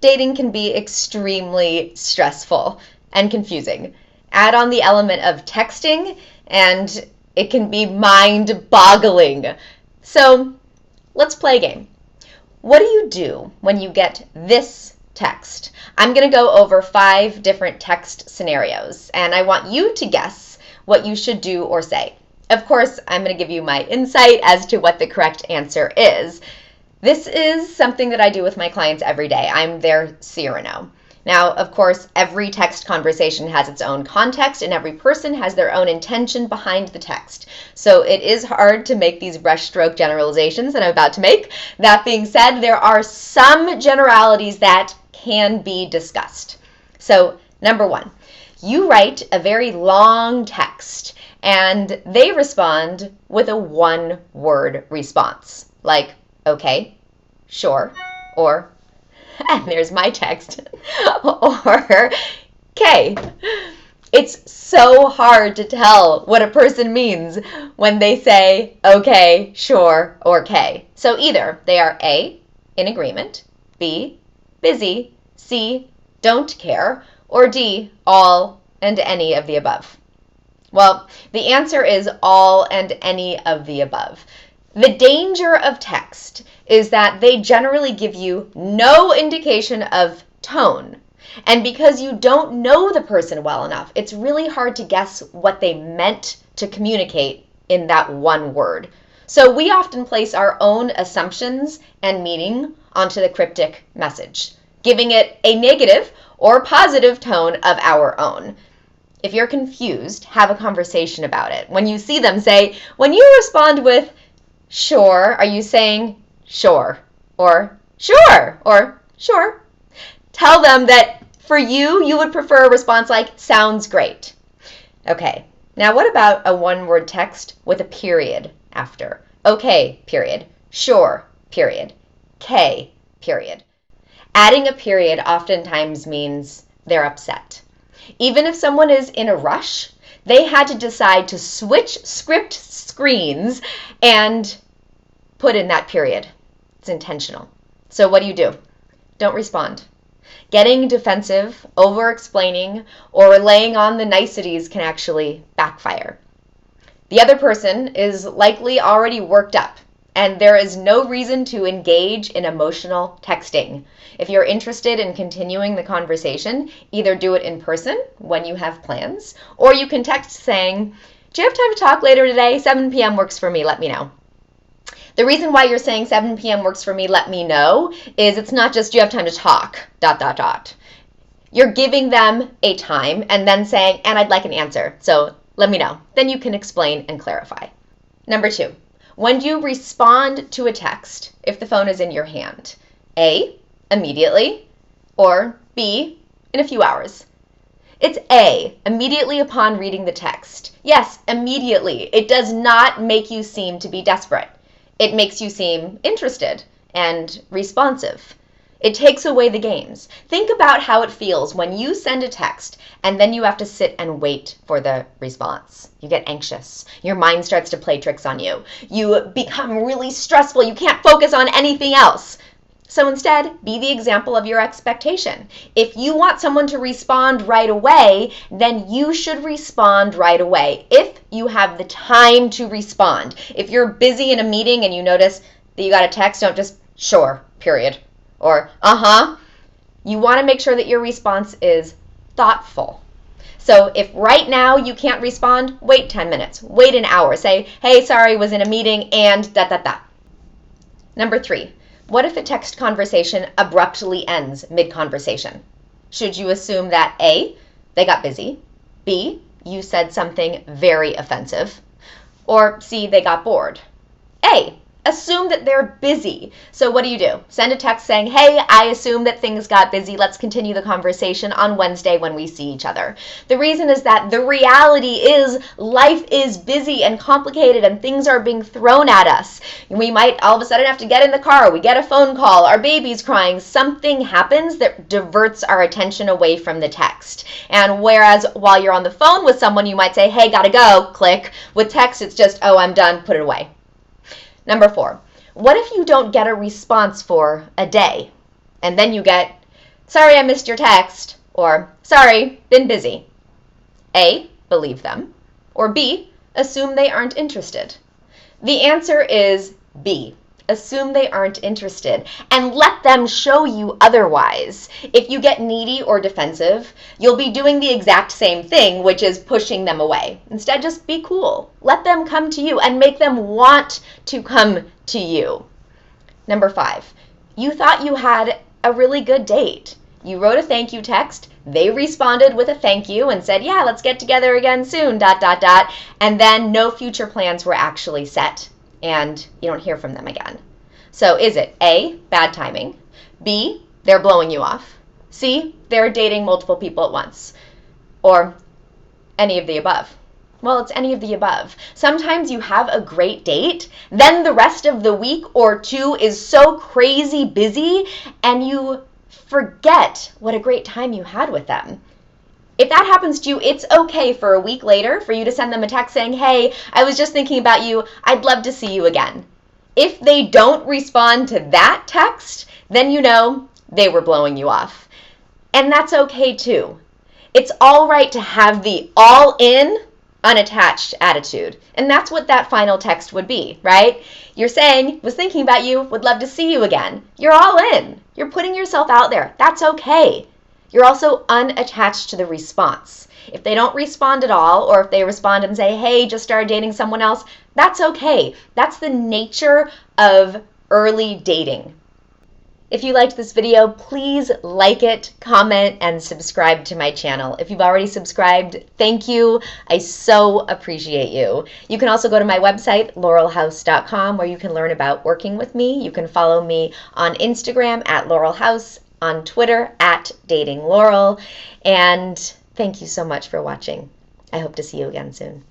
dating can be extremely stressful and confusing. Add on the element of texting, and it can be mind-boggling. So let's play a game. What do you do when you get this text? I'm going to go over 5 different text scenarios, and I want you to guess what you should do or say. Of course, I'm going to give you my insight as to what the correct answer is. This is something that I do with my clients every day. I'm their Cyrano. Now, of course, every text conversation has its own context, and every person has their own intention behind the text. So it is hard to make these brushstroke generalizations that I'm about to make. That being said, there are some generalities that can be discussed. So, number 1, you write a very long text, and they respond with a 1-word response, like, okay, sure, or, and there's my text, or K. It's so hard to tell what a person means when they say okay, sure, or K. So either they are A, in agreement, B, busy, C, don't care, or D, all and any of the above. Well, the answer is all and any of the above. The danger of text is that they generally give you no indication of tone. And because you don't know the person well enough, it's really hard to guess what they meant to communicate in that one word. So we often place our own assumptions and meaning onto the cryptic message, giving it a negative or positive tone of our own. If you're confused, have a conversation about it. When you see them, say, when you respond with sure, are you saying sure, or sure, or sure? Tell them that for you, you would prefer a response like sounds great. Okay, now what about a 1-word text with a period after? Okay, period. Sure, period. K, period. Adding a period oftentimes means they're upset. Even if someone is in a rush, they had to decide to switch script screens and put in that period. It's intentional. So what do? Don't respond. Getting defensive, over-explaining, or laying on the niceties can actually backfire. The other person is likely already worked up, and there is no reason to engage in emotional texting. If you're interested in continuing the conversation, either do it in person when you have plans, or you can text saying, do you have time to talk later today? 7 p.m. works for me, let me know. The reason why you're saying 7 p.m. works for me, let me know, is it's not just do you have time to talk, ... You're giving them a time and then saying, and I'd like an answer, so let me know. Then you can explain and clarify. Number 2, when you respond to a text, if the phone is in your hand, A, immediately, or B, in a few hours. It's A, immediately upon reading the text. Yes, immediately. It does not make you seem to be desperate. It makes you seem interested and responsive. It takes away the games. Think about how it feels when you send a text and then you have to sit and wait for the response. You get anxious. Your mind starts to play tricks on you. You become really stressful. You can't focus on anything else. So instead, be the example of your expectation. If you want someone to respond right away, then you should respond right away. If you have the time to respond. If you're busy in a meeting and you notice that you got a text, don't just sure, period. Or You want to make sure that your response is thoughtful. So if right now you can't respond, wait 10 minutes, wait an hour. Say, hey, sorry, was in a meeting and ... Number 3. What if a text conversation abruptly ends mid-conversation? Should you assume that A, they got busy, B, you said something very offensive, or C, they got bored? A, assume that they're busy. So what do? Send a text saying, hey, I assume that things got busy. Let's continue the conversation on Wednesday when we see each other. The reason is that the reality is life is busy and complicated and things are being thrown at us. We might all of a sudden have to get in the car. We get a phone call. Our baby's crying. Something happens that diverts our attention away from the text. And whereas while you're on the phone with someone, you might say, hey, gotta go, click. With text, it's just, oh, I'm done, put it away. Number 4, what if you don't get a response for a day? And then you get sorry I missed your text, or sorry, been busy. A, believe them, or B, assume they aren't interested. The answer is B. Assume they aren't interested and let them show you otherwise. If you get needy or defensive, you'll be doing the exact same thing, which is pushing them away. Instead, just be cool. Let them come to you and make them want to come to you. Number 5, you thought you had a really good date. You wrote a thank you text. They responded with a thank you and said, yeah, let's get together again soon, ... And then no future plans were actually set, and you don't hear from them again. So is it A, bad timing, B, they're blowing you off, C, they're dating multiple people at once, or any of the above? Well, it's any of the above. Sometimes you have a great date, then the rest of the week or two is so crazy busy, and you forget what a great time you had with them. If that happens to you, it's okay for a week later for you to send them a text saying, hey, I was just thinking about you. I'd love to see you again. If they don't respond to that text, then you know they were blowing you off. And that's okay too. It's all right to have the all in, unattached attitude. And that's what that final text would be, right? You're saying, was thinking about you, would love to see you again. You're all in. You're putting yourself out there. That's okay. You're also unattached to the response. If they don't respond at all, or if they respond and say, hey, just started dating someone else, that's okay. That's the nature of early dating. If you liked this video, please like it, comment, and subscribe to my channel. If you've already subscribed, thank you. I so appreciate you. You can also go to my website, laurelhouse.com, where you can learn about working with me. You can follow me on Instagram at laurelhouse, on Twitter at datinglaurel, and thank you so much for watching. I hope to see you again soon.